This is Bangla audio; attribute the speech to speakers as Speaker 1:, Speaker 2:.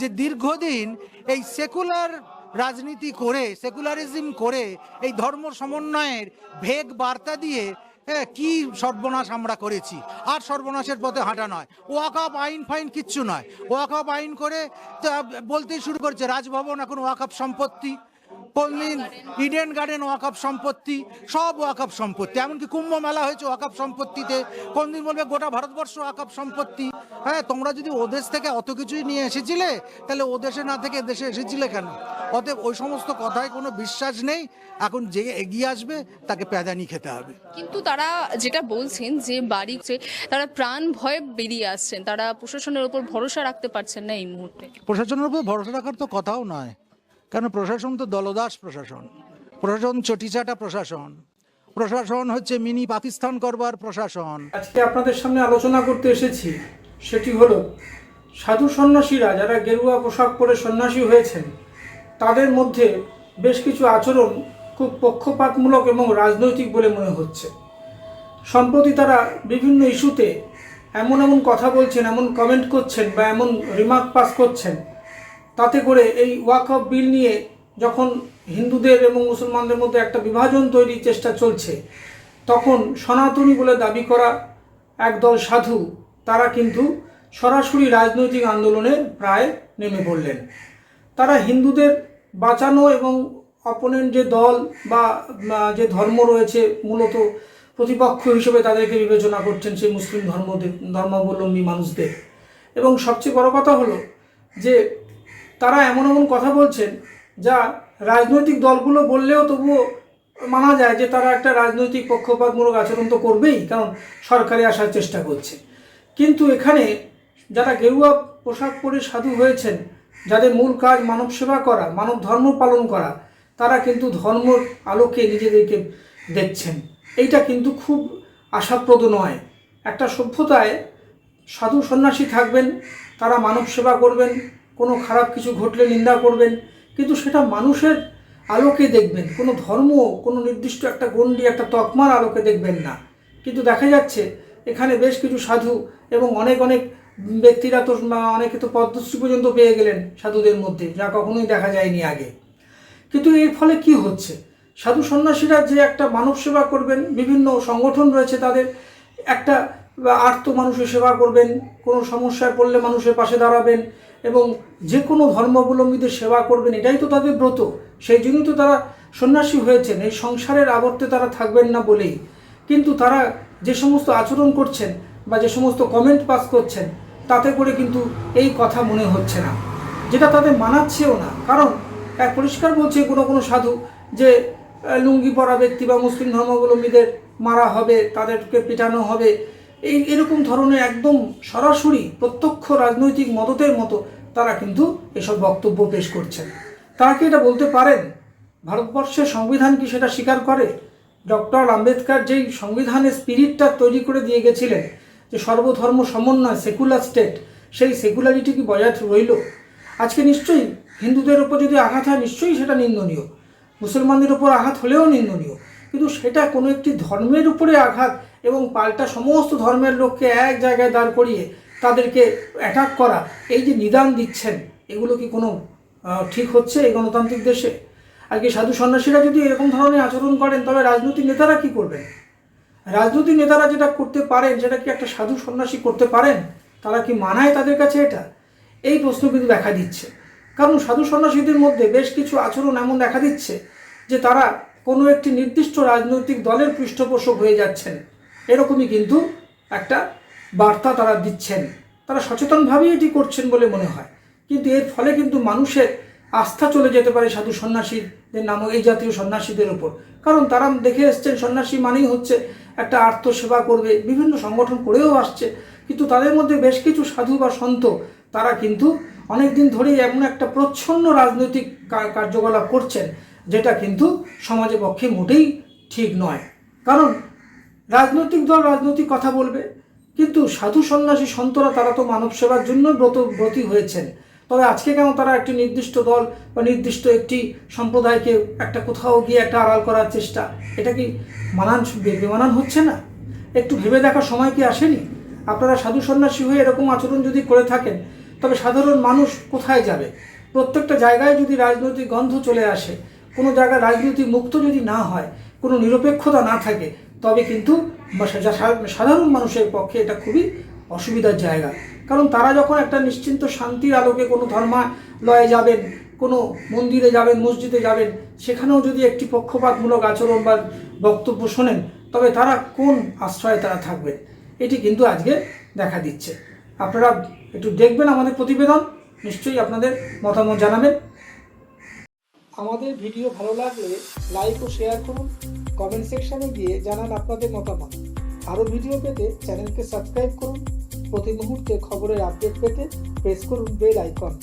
Speaker 1: যে দীর্ঘদিন এই সেকুলার রাজনীতি করে সেকুলারিজম করে এই ধর্ম সমন্বয়ের ভেগ বার্তা দিয়ে কি সর্বনাশ আমরা করেছি। আর সর্বনাশের পথে হাঁটা নয়, ওয়াকআপ আইন ফাইন কিচ্ছু নয়। ওয়াকআপ আইন করে বলতেই শুরু করছে রাজভবন এখন ওয়াকআপ সম্পত্তি, কোনদিন ইডেন গার্ডেন ওয়াকআপ সম্পত্তি, সব ওয়াকআপ সম্পত্তি। এমনকি কুম্ভ মেলা হয়েছে ওয়াকআপ সম্পত্তিতে, কোনদিন বলবে গোটা ভারতবর্ষ ওয়াকআপ সম্পত্তি। হ্যাঁ, তোমরা যদি ও দেশ থেকে অত কিছুই নিয়ে এসেছিলে তাহলে ও দেশে না থেকে দেশে এসেছিলে কেন? অতএব ওই সমস্ত কথায় কোনো বিশ্বাস নেই। এখন যে এগিয়ে আসবে তাকে প্যাদানি খেতে হবে।
Speaker 2: কিন্তু তারা যেটা বলছেন যে বাড়ি তারা প্রাণ ভয়ে বেরিয়ে আসছেন, তারা প্রশাসনের উপর ভরসা রাখতে পারছেন না এই মুহূর্তে।
Speaker 1: প্রশাসনের উপর ভরসা রাখার তো কথাও নয়, কারণ প্রশাসন তো দলদাস প্রশাসন, প্রশাসন চটিচাটা প্রশাসন, প্রশাসন হচ্ছে মিনি পাকিস্তান করবার প্রশাসন।
Speaker 3: আজকে আপনাদের সামনে আলোচনা করতে এসেছি, সেটি হলো সাধু সন্ন্যাসীরা যারা গেরুয়া পোশাক পরে সন্ন্যাসী হয়েছেন তাদের মধ্যে বেশ কিছু আচরণ খুব পক্ষপাতমূলক এবং রাজনৈতিক বলে মনে হচ্ছে। সম্প্রতি তারা বিভিন্ন ইস্যুতে এমন এমন কথা বলছেন, এমন কমেন্ট করছেন বা এমন রিমার্ক পাস করছেন, তাতে করে এই ওয়াকফ বিল নিয়ে যখন হিন্দুদের এবং মুসলমানদের মধ্যে একটা বিভাজন তৈরির চেষ্টা চলছে, তখন সনাতনী বলে দাবি করা একদল সাধু তারা কিন্তু সরাসরি রাজনৈতিক আন্দোলনে প্রায় নেমে পড়লেন। তারা হিন্দুদের বাঁচানো এবং অপোনেন্ট যে দল বা যে ধর্ম রয়েছে মূলত প্রতিপক্ষ হিসেবে তাদেরকে বিবেচনা করছেন সেই মুসলিম ধর্মাবলম্বী মানুষদের। এবং সবচেয়ে বড় কথা হলো যে তারা এমন এমন কথা বলছেন যা রাজনৈতিক দলগুলো বললেও তবুও মানা যায় যে তারা একটা রাজনৈতিক পক্ষপাতমূলক আচরণ তো করবেই, কারণ সরকারে আসার চেষ্টা করছে। কিন্তু এখানে যারা গেরুয়া পোশাক পরে সাধু হয়েছেন, যাদের মূল কাজ মানব সেবা করা, মানব ধর্ম পালন করা, তারা কিন্তু ধর্মর আলোকে নিজেদেরকে দেখছেন। এইটা কিন্তু খুব আশাপ্রদ নয়। একটা সভ্যতায় সাধু সন্ন্যাসী থাকবেন, তারা মানব সেবা করবেন, কোনো খারাপ কিছু ঘটলে নিন্দা করবেন, কিন্তু সেটা মানুষের আলোকে দেখবেন, কোনো ধর্ম, কোনো নির্দিষ্ট একটা গণ্ডি, একটা তকমার আলোকে দেখবেন না। কিন্তু দেখা যাচ্ছে এখানে বেশ কিছু সাধু এবং অনেক ব্যক্তিরা তো অনেকে তো পদ্মশ্রী পর্যন্ত পেয়ে গেলেন সাধুদের মধ্যে, যা কখনোই দেখা যায়নি আগে। কিন্তু এর ফলে কি হচ্ছে? সাধু সন্ন্যাসীরা যে একটা মানব সেবা করবেন, বিভিন্ন সংগঠন রয়েছে তাদের, একটা আর্ত মানুষের সেবা করবেন, কোনো সমস্যায় পড়লে মানুষের পাশে দাঁড়াবেন এবং যে কোনো ধর্মাবলম্বীদের সেবা করবেন, এটাই তো তাদের ব্রত। সেই জন্যই তো তারা সন্ন্যাসী হয়েছেন, এই সংসারের আবর্তে তারা থাকবেন না বলেই। কিন্তু তারা যে সমস্ত আচরণ করছেন বা যে সমস্ত কমেন্ট পাস করছেন, তাতে করে কিন্তু এই কথা মনে হচ্ছে না, যেটা তাদের মানাচ্ছেও না। কারণ পরিষ্কার বলছে কোনো সাধু যে লুঙ্গি পরা ব্যক্তি বা মুসলিম ধর্মাবলম্বীদের মারা হবে, তাদেরকে পিটানো হবে, এরকম ধরনের একদম সরাসরি প্রত্যক্ষ রাজনৈতিক মদতের মতো তারা কিন্তু এসব বক্তব্য পেশ করছেন। তারা কি এটা বলতে পারেন? ভারতবর্ষের সংবিধান কি সেটা স্বীকার করে? ডক্টর আম্বেদকর যেই সংবিধানের স্পিরিটটা তৈরি করে দিয়ে গেছিলেন, যে সর্বধর্ম সমন্বয়, সেকুলার স্টেট, সেই সেকুলারিটি কি বজায় রইল? আজকে নিশ্চয়ই হিন্দুদের ওপর যদি আঘাত হয় নিশ্চয়ই সেটা নিন্দনীয়, মুসলমানদের ওপর আঘাত হলেও নিন্দনীয়, কিন্তু সেটা কোনো একটি ধর্মের উপরে আঘাত এবং পাল্টা সমস্ত ধর্মের লোককে এক জায়গায় দাঁড় করিয়ে তাদেরকে অ্যাটাক করা, এই যে নিদান দিচ্ছেন, এগুলো কি কোনো ঠিক হচ্ছে এই গণতান্ত্রিক দেশে? আর কি সাধু সন্ন্যাসীরা যদি এরকম ধরনের আচরণ করেন, তবে রাজনৈতিক নেতারা কি করবেন? রাজনৈতিক নেতারা যেটা করতে পারেন সেটা কি একটা সাধু সন্ন্যাসী করতে পারেন? তারা কি মানায় তাদের কাছে এটা? এই প্রশ্ন কিন্তু দেখা দিচ্ছে। কারণ সাধু সন্ন্যাসীদের মধ্যে বেশ কিছু আচরণ এমন দেখা দিচ্ছে যে তারা কোনো একটি নির্দিষ্ট রাজনৈতিক দলের পৃষ্ঠপোষক হয়ে যাচ্ছেন, এরকমই কিন্তু একটা বার্তা তারা দিচ্ছেন। তারা সচেতনভাবেই এটি করছেন বলে মনে হয়, কিন্তু এর ফলে কিন্তু মানুষের আস্থা চলে যেতে পারে সাধু সন্ন্যাসীদের নামক এই জাতীয় সন্ন্যাসীদের ওপর। কারণ তারা দেখে এসছেন সন্ন্যাসী মানেই হচ্ছে একটা আর্তসেবা করবে, বিভিন্ন সংগঠন করেও আসছে। কিন্তু তাদের মধ্যে বেশ কিছু সাধু বা সন্ত তারা কিন্তু অনেক দিন ধরেই এমন একটা প্রচ্ছন্ন রাজনৈতিক কার্যকলাপ করছেন, যেটা কিন্তু সমাজের পক্ষে মোটেই ঠিক নয়। কারণ রাজনৈতিক দল রাজনৈতিক কথা বলবে, কিন্তু সাধু সন্ন্যাসী সন্তরা তারা তো মানব সেবার জন্য ব্রতী হয়েছেন। তবে আজকে কেন তারা একটি নির্দিষ্ট দল বা নির্দিষ্ট একটি সম্প্রদায়কে একটা কোথাও গিয়ে একটা আড়াল করার চেষ্টা, এটা কি বেমানান হচ্ছে না? একটু ভেবে দেখার সময় কি আসেনি? আপনারা সাধু সন্ন্যাসী হয়ে এরকম আচরণ যদি করে থাকেন, তবে তবে সাধারণ মানুষ কোথায় যাবে? প্রত্যেকটা জায়গায় যদি রাজনৈতিক গন্ধ চলে আসে, কোনো জায়গায় রাজনীতি মুক্ত যদি না হয়, কোনো নিরপেক্ষতা না থাকে, তবে কিন্তু সাধারণ মানুষের পক্ষে এটা খুবই অসুবিধার জায়গা। কারণ তারা যখন একটা নিশ্চিন্ত শান্তির আলোকে কোনো ধর্মালয়ে যাবেন, কোনো মন্দিরে যাবেন, মসজিদে যাবেন, সেখানেও যদি একটি পক্ষপাতমূলক আচরণ বা বক্তব্য শোনেন, তবে তারা কোন আশ্রয়ে তারা থাকবেন? এটি কিন্তু আজকে দেখা দিচ্ছে। আপনারা একটু দেখবেন আমাদের প্রতিবেদন, নিশ্চয়ই আপনাদের মতামত জানাবেন। আমাদের ভিডিও ভালো লাগলে লাইক ও শেয়ার করুন, কমেন্ট সেকশনে গিয়ে জানান আপনাদের মতামত। আরও ভিডিও পেতে চ্যানেলকে সাবস্ক্রাইব করুন। প্রতি মুহূর্তে খবরের আপডেট পেতে প্রেস করুন বেল আইকন।